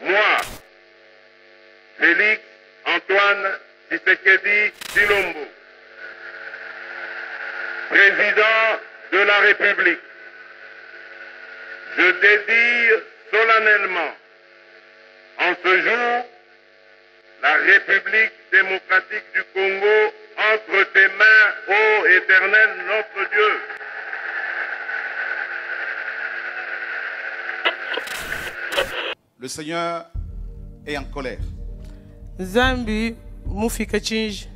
Moi, Félix Antoine Tshisekedi Tshilombo, président de la République, je dédie solennellement en ce jour la République démocratique du Congo entre tes mains, ô Éternel notre Dieu. Le Seigneur est en colère. Zambi mufika chinji.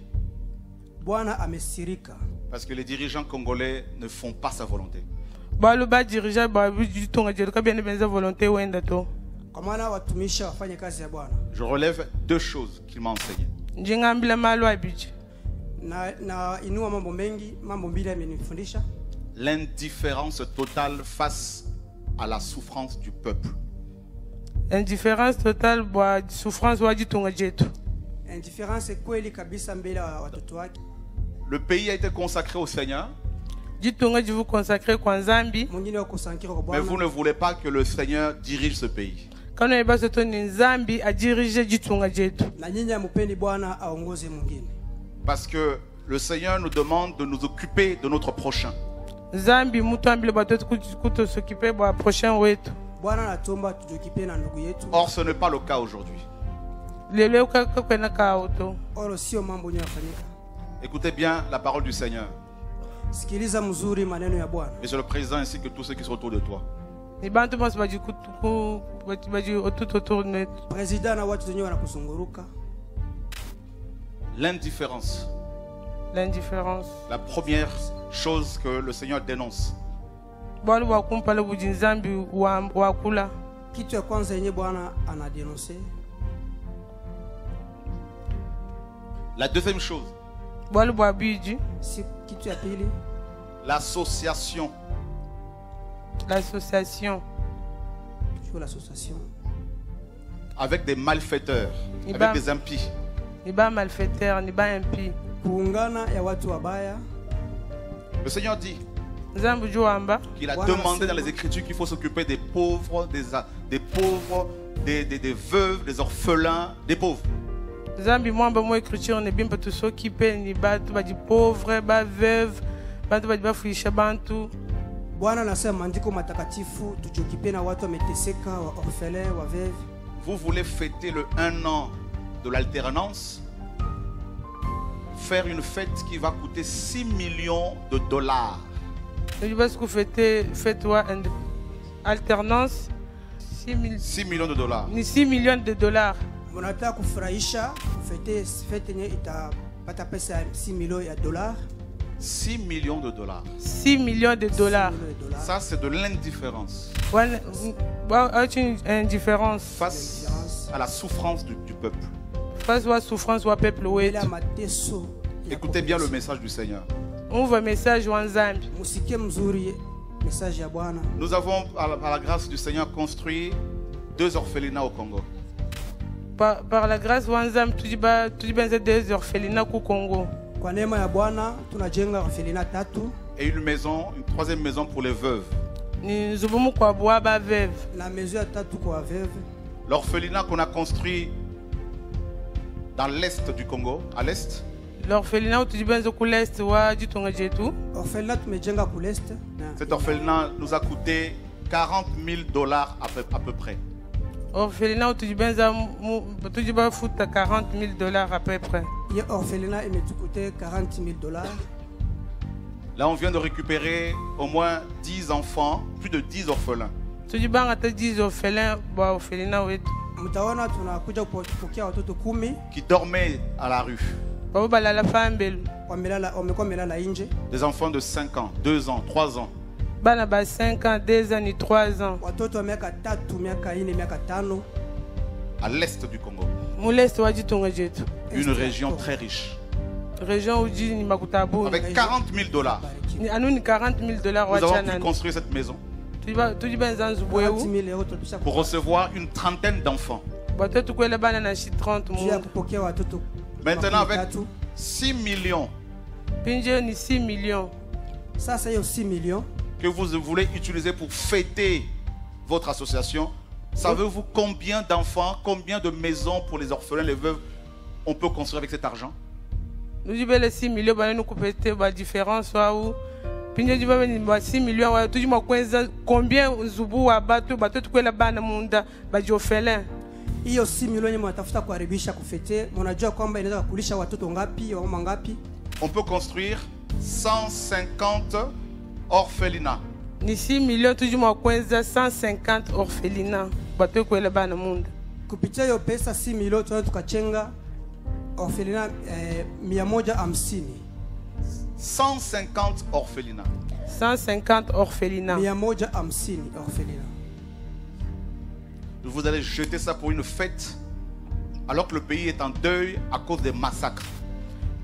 Bwana amesirika. Parce que les dirigeants congolais ne font pas sa volonté. Balu ba dirija ba bijitunga jeru kabene benza volonté wenda to. Kamana watumisha wafanye kazi ya Bwana. Je relève deux choses qu'il m'a enseignées. Njingambila malu abiji. Na inua mambo mengi, mambo mbili amenifundisha. L'indifférence totale face à la souffrance du peuple. Indifférence totale bwa souffrance wajitunga jetu. Indifférence kweli kabisa mbele wa watoto wake. Le pays a été consacré au Seigneur. Jitunga jivu consacré kwa Nzambi. Mwingine wako sankiro kwa Mais Bwana. vous ne voulez pas que le Seigneur dirige ce pays. Kano yebasa to ni Nzambi adirige jitunga jetu. Na nyinyi mupendi Bwana aongoze mwingine. Parce que le Seigneur nous demande de nous occuper de notre prochain. Nzambi mutu ambile batoto kuto s'occuper bwa prochain wetu. Bwana anatomba tujokipe na ndugu yetu. Or, ce n'est pas le cas aujourd'hui. Lelo kakwena ka auto. Oro sio mambo yanayofanyika. Écoutez bien la parole du Seigneur. Sikiliza mzuri maneno ya Bwana. Monsieur le Président ainsi que tous ceux qui sont autour de toi. Ni bantu bose bajikutuku baji autour de nous. President na watu wenyewe wanakuzunguruka. L'indifférence. L'indifférence. La première chose que le Seigneur dénonce. Balu wakumpala bujinzambi wakula. Kitu ya kwanza yenye Bwana anadenonse. La deuxième chose. Balu bwabiji. Si kitu ya pili. L'association. L'association. Sur l'association. Avec des malfaiteurs, avec des impies. Ni ba malfaiteur, ni ba impi. Kuungana ya watu wabaya. Le Seigneur dit qu'il a demandé dans les Écritures qu'il faut s'occuper des pauvres, des pauvres, des veuves, des orphelins, des pauvres. Zambi mwamba mwa écriture ne bimba tu s'occuper ni batu ba di pauvre, ba veuve, bantu ba di ba fuisha bantu. Bwana anasema maandiko matakatifu tujokipe na watu wameteseka, wa orphelins, wa veuve. Vous voulez fêter le 1 an de l'alternance? Faire une fête qui va coûter 6 millions de dollars. Tu vas fêter alternance 6 millions de dollars. Ni 6 millions de dollars. Munataka kufurahisha fete yenye itapata pesa 6 millions de dollars. 6 millions de dollars. 6 millions de dollars. Ça, c'est de l'indifférence. Indifférence. Face à la souffrance du peuple. Face à la souffrance du peuple. Écoutez bien le message du Seigneur. Ouvre le message de Nzambi. Nous avons, par la grâce du Seigneur, construit 2 orphelinats au Congo. Par la grâce de Nzambi, tu dis 2 orphelinats au Congo. Et une maison, une 3e maison pour les veuves. L'orphelinat qu'on a construit dans l'est du Congo, à l'est. L'orphelinat tu dis l'est wa jitonga jetu. Cet orphelinat nous a coûté 40 000 dollars à peu près. Orphelinat tu dis 40 000 dollars à peu près. Orphelinat il m'a coûté 40 000 dollars. Là, on vient de récupérer au moins 10 enfants, plus de 10 orphelins. Tu dis 10 orphelins, orphelinat wetu. Qui dormaient à la rue. Des enfants de 5 ans, 2 ans, 3 ans. 5 ans, 2 ans et 3 ans. À l'est du Congo. Une région très riche. Avec 40 000 dollars. Nous avons pu construire cette maison pour recevoir une trentaine d'enfants. Maintenant, avec 6 millions que vous voulez utiliser pour fêter votre association, Savez-vous combien d'enfants, combien de maisons pour les orphelins, les veuves, on peut construire avec cet argent? Nous disons les 6 millions, nous coupons la différence. Puis nous disons 6 millions, combien Zubu a battu, la bande monde, orphelin. Hiyo 6 milioni mnatafuta kuharibisha kufete, mnajua kwamba inaweza kulisha watoto ngapi au mangapi? On peut construire 150 orphelinats. Ni 6 millions toujours 150 orphelinats. Bato kwa ile bana monde. Kupitia hiyo pesa 6 milioni tunaweza tukachenga orphelinat 150. 150 orphelinats. 150 orphelinats. 150 orphelinats. Vous allez jeter ça pour une fête alors que le pays est en deuil à cause des massacres.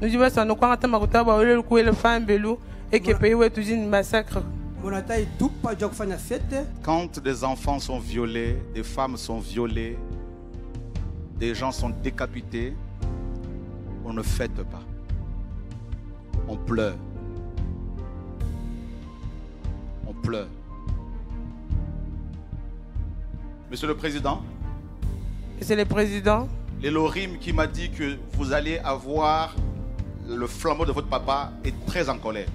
Nous disons ça nous quand on a le coup le fambelu et que le pays est toujours un massacre. Quand des enfants sont violés, des femmes sont violées, des gens sont décapités, on ne fête pas. On pleure. On pleure. Monsieur le Président, Monsieur le Président, l'Elohim qui m'a dit que vous allez avoir le flambeau de votre papa est très en colère.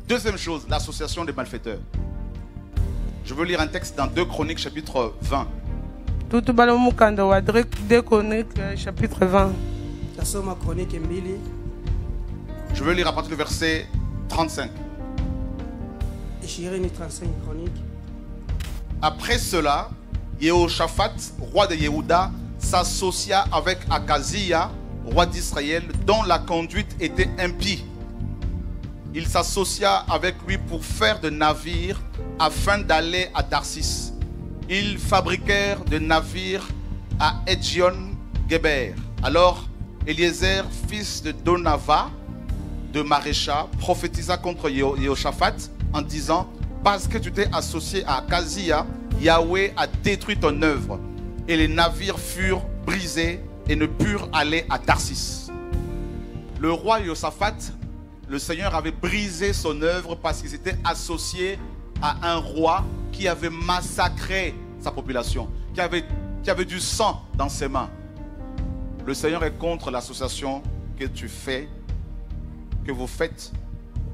Deuxième chose, l'association des malfaiteurs. Je veux lire un texte dans 2 Chroniques chapitre 20. 2 Chroniques chapitre 20. Je veux lire à partir du verset 35. Après cela, Yehoshaphat, roi de Yehuda, s'associa avec Akazia, roi d'Israël, dont la conduite était impie. Il s'associa avec lui pour faire des navires afin d'aller à Tarsis. Ils fabriquèrent des navires à Edjion-Geber. Alors, Eliezer, fils de Donava, de Marécha, prophétisa contre Yehoshaphat en disant: parce que tu t'es associé à Akazia, Yahweh a détruit ton œuvre. Et les navires furent brisés et ne purent aller à Tarsis. Le roi Yehoshaphat, le Seigneur avait brisé son œuvre parce qu'il s'était associé à un roi qui avait massacré sa population, qui avait du sang dans ses mains. Le Seigneur est contre l'association que tu fais, que vous faites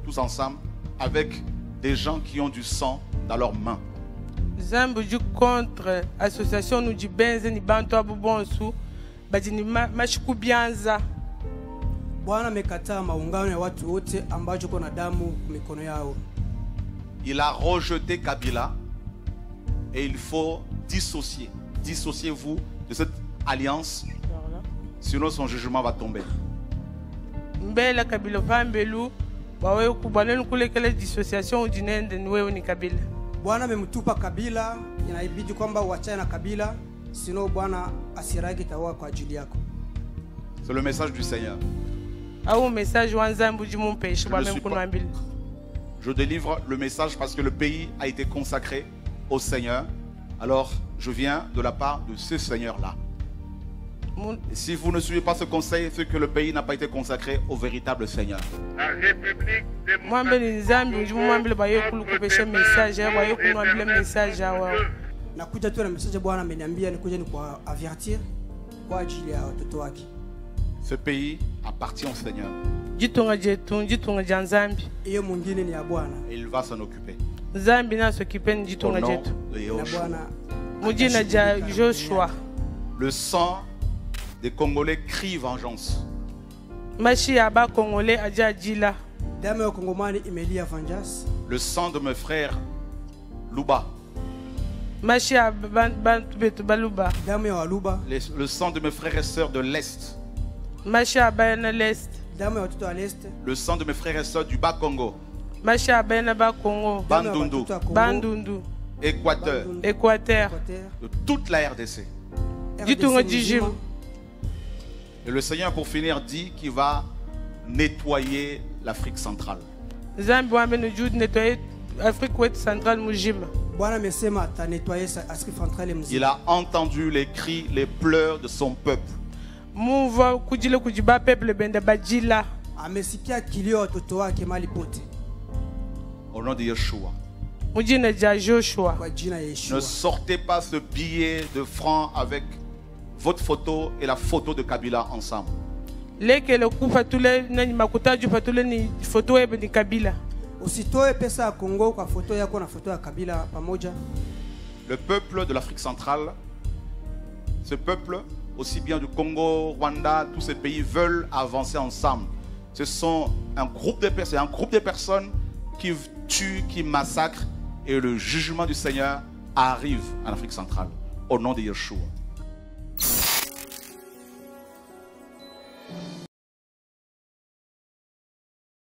tous ensemble avec des gens qui ont du sang dans leurs mains. Zambu contre association nous dit benze ni bantu abubonsu badini mashikubianza. Bwana amekataa maungano ya watu wote ambao kuna damu mikono yao. Il a rejeté Kabila et il faut dissocier. Dissociez-vous de cette alliance, sinon son jugement va tomber. Mbele Kabila pambelu bawe kubaleni kulekele dissociation udinende niwewe ni Kabila. Bwana amemtupa Kabila, inabidi kwamba uachane na Kabila, sinon Bwana asiragi tawa kwa ajili yako. C'est le message du Seigneur. Je délivre le message parce que le pays a été consacré au Seigneur. Alors, je viens de la part de ce Seigneur-là. Si vous ne suivez pas ce conseil, c'est que le pays n'a pas été consacré au véritable Seigneur. La République démocratique. Ce pays appartient au Seigneur. Et il va s'en occuper. Au nom de Yahushua. Le sang des Congolais crie vengeance. Le sang de mes frères Luba. Le sang de mes frères et sœurs de l'Est. Le sang de mes frères et sœurs du Bas-Congo. Bandundu. Équateur. De toute la RDC. Et le Seigneur, pour finir, dit qu'il va nettoyer l'Afrique centrale. Il a entendu les cris, les pleurs de son peuple. muva kujile kujiba peuple bende bajila. Amesikia kilio watoto wake mahali pote. Au nom de Yeshua. Mujine ja Joshua. Kwa jina ya Ne Yeshua. sortez pas ce billet de francs avec votre photo et la photo de Kabila ensemble. Leke le kufa tule nani makutaju patule ni foto ebe ni Kabila. Usitoe pesa ya Kongo kwa foto yako na foto ya Kabila pamoja. Le peuple de l'Afrique centrale, ce peuple, aussi bien du Congo, Rwanda, tous ces pays veulent avancer ensemble. Ce sont un groupe de personnes qui tuent, qui massacrent, et le jugement du Seigneur arrive en Afrique centrale. Au nom de Yeshua.